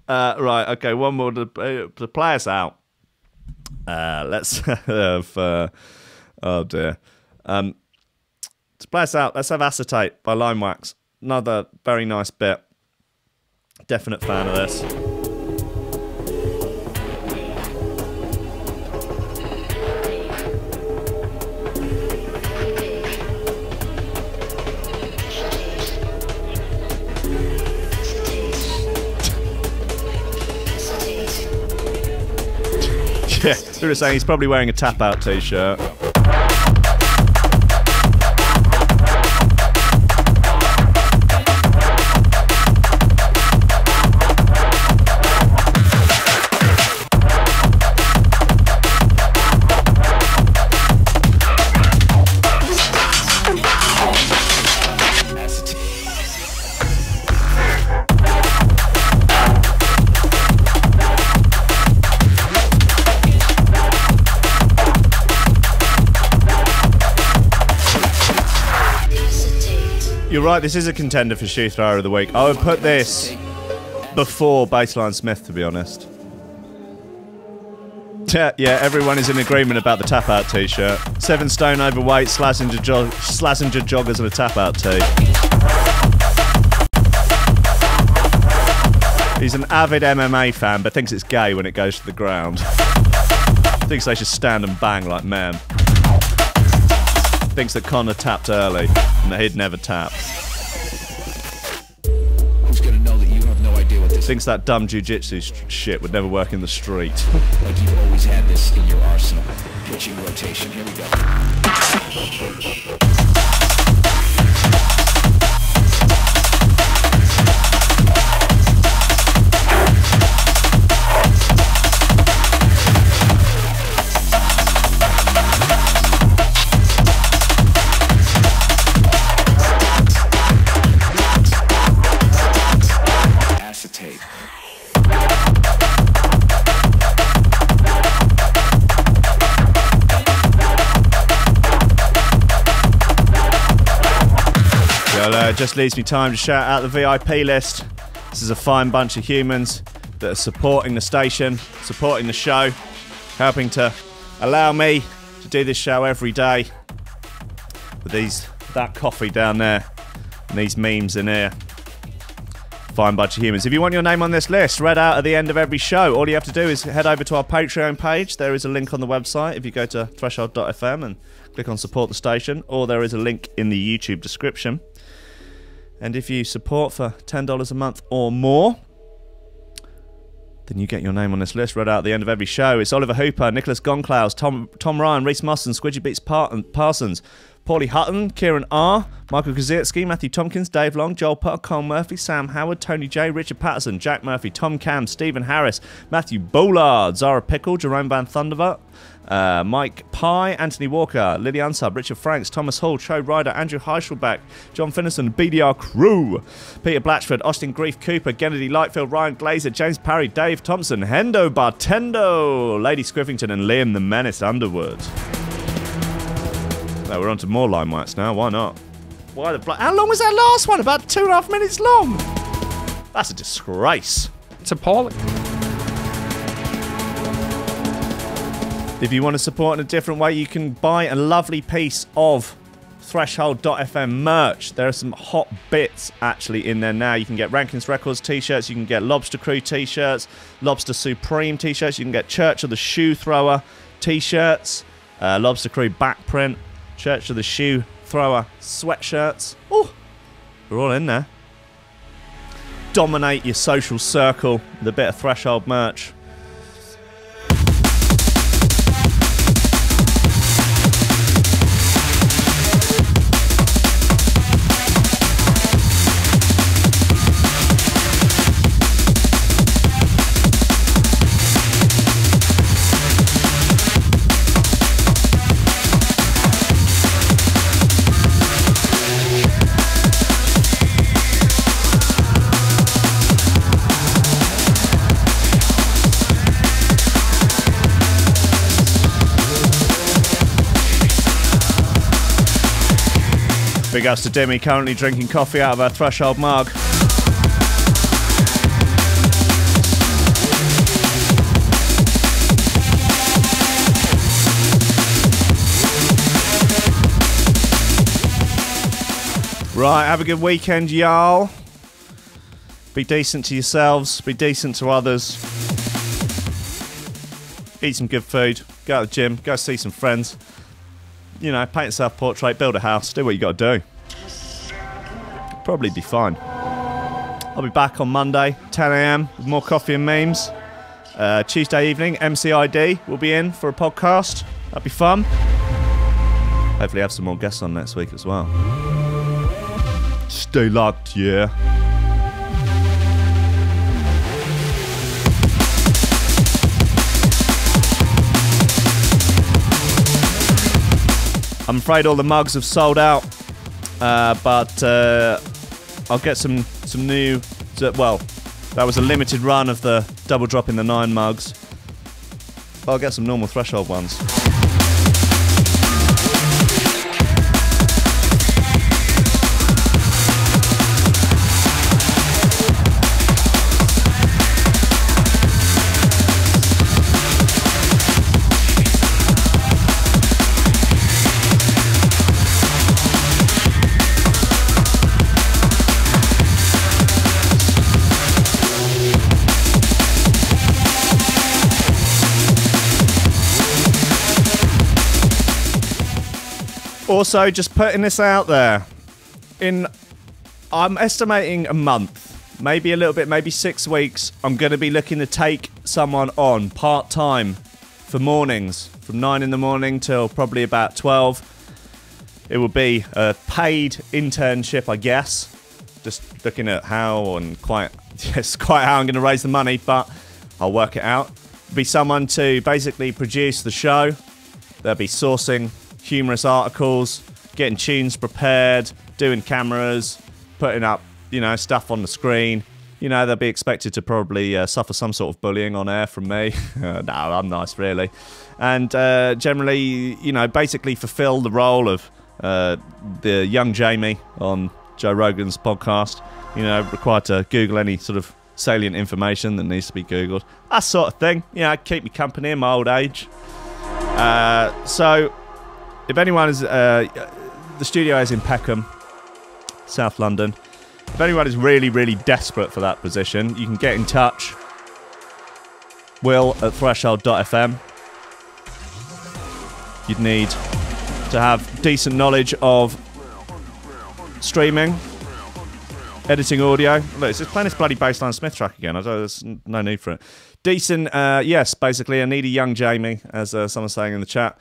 Right, okay, one more to play us out. Let's have... oh, dear. To play us out, let's have Acetate by Limewax. Another very nice bit. Definite fan of this. Yeah, we were saying he's probably wearing a tap-out t-shirt. You're right, this is a contender for Shoe Thrower of the Week. I would put this before Baseline Smith, to be honest. Yeah, everyone is in agreement about the tap-out t-shirt. 7 stone overweight, Slazenger joggers and a tap-out tee. He's an avid MMA fan, but thinks it's gay when it goes to the ground. Thinks they should stand and bang like men. Thinks that Connor tapped early and that he'd never tap. Who's gonna know that you have no idea what this Thinks that dumb jiu-jitsu shit would never work in the street. Like you've always had this in your arsenal. Pitching rotation, here we go. Just leaves me time to shout out the VIP list. This is a fine bunch of humans that are supporting the station, supporting the show, helping to allow me to do this show every day with that coffee down there and these memes in here. Fine bunch of humans. If you want your name on this list read out at the end of every show, all you have to do is head over to our Patreon page. There is a link on the website if you go to threshold.fm and click on support the station, or there is a link in the YouTube description. And if you support for $10 a month or more, then you get your name on this list read out at the end of every show. It's Oliver Hooper, Nicholas Goncalves, Tom Ryan, Reece Mosson, Squidgy Beats Parsons, Pauly Hutton, Ciarán R, Michael Kedzierski, Matthew Tomkins, Dave Long, Joel Potter, Colm Murphy, Sam Howard, Tony J, Richard Patterson, Jack Murphy, Tom Camm, Stephen Harris, Matthieu Boulard, Zara Pickle, Jeroen Van Thunderbutt, Mike Pye, Anthony Walker, Lily Unsub, Richard Franks, Thomas Hall, Chode Ryder, Andrew Heichelbech, John Finison, BDR Crew, Peter Blatchford, Austin Grief, Coupar, Gennady Lightfield, Ryan Glaser, James Parry, Dave Thompson, Hendo Bartendo, Lady Scriffington, and Liam the Menace Underwood. No, we're on to more Limewax now. Why not? Why the How long was that last one? About 2.5 minutes long. That's a disgrace. It's appalling. If you want to support in a different way, you can buy a lovely piece of Threshold.fm merch. There are some hot bits actually in there now. You can get Rankin's Records t-shirts, you can get Lobster Crew t-shirts, Lobster Supreme t-shirts, you can get Church of the Shoe Thrower t-shirts. Lobster Crew back print, Church of the Shoe Thrower sweatshirts. Oh, we're all in there. Dominate your social circle with a bit of Threshold merch. Big ups to Demi, currently drinking coffee out of her Threshold mug. Right, have a good weekend, y'all. Be decent to yourselves, be decent to others. Eat some good food, go to the gym, go see some friends. You know, paint a self-portrait, build a house, do what you got to do. Probably be fine. I'll be back on Monday, 10 AM, with more coffee and memes. Tuesday evening, MCID will be in for a podcast. That'll be fun. Hopefully have some more guests on next week as well. Stay locked, yeah. I'm afraid all the mugs have sold out, but I'll get some new. Well, that was a limited run of the double drop in the 9 mugs. I'll get some normal Threshold ones. Also, just putting this out there, I'm estimating a month, maybe a little bit, maybe 6 weeks, I'm going to be looking to take someone on part-time for mornings, from 9 in the morning till probably about 12. It will be a paid internship, I guess. Just looking at how and quite how I'm going to raise the money, but I'll work it out. It'll be someone to basically produce the show. They'll be sourcing humorous articles, getting tunes prepared, doing cameras, putting up, you know, stuff on the screen. You know, they'll be expected to probably suffer some sort of bullying on air from me. No, I'm nice, really. And generally, you know, basically fulfill the role of the young Jamie on Joe Rogan's podcast. You know, required to Google any sort of salient information that needs to be Googled. That sort of thing. You know, keep me company in my old age. So, if anyone is... the studio is in Peckham, South London. If anyone is really, really desperate for that position, you can get in touch. Will@threshold.fm. You'd need to have decent knowledge of streaming, editing audio. Look, it's just playing this bloody bassline Smith track again. There's no need for it. Decent, yes, basically. I need a young Jamie, as someone's saying in the chat.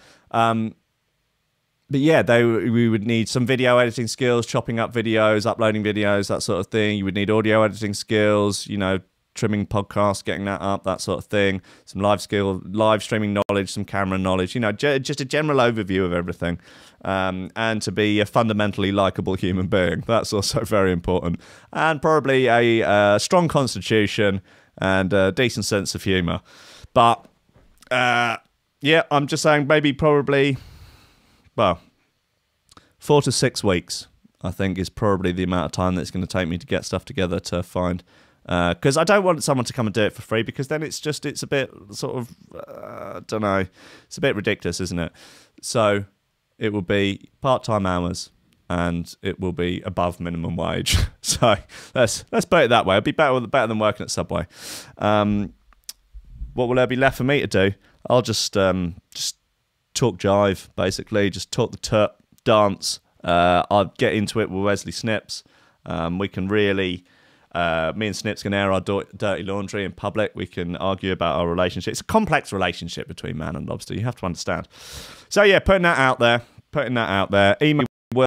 But yeah, we would need some video editing skills, chopping up videos, uploading videos, that sort of thing. You would need audio editing skills, you know, trimming podcasts, getting that up, that sort of thing. Some live streaming knowledge, some camera knowledge, you know, just a general overview of everything. And to be a fundamentally likable human being. That's also very important. And probably a strong constitution and a decent sense of humour. But, yeah, I'm just saying maybe probably... Well, 4 to 6 weeks, I think, is probably the amount of time that it's going to take me to get stuff together to find. Because I don't want someone to come and do it for free, because then it's a bit sort of, I don't know, it's a bit ridiculous, isn't it? So it will be part-time hours, and it will be above minimum wage. So let's put it that way. It'll be better than working at Subway. What will there be left for me to do? I'll just talk jive, basically. Just talk the turp, dance. I'll get into it with Wesley Snips. We can really... me and Snips can air our dirty laundry in public. We can argue about our relationship. It's a complex relationship between man and lobster. You have to understand. So, yeah, putting that out there. Email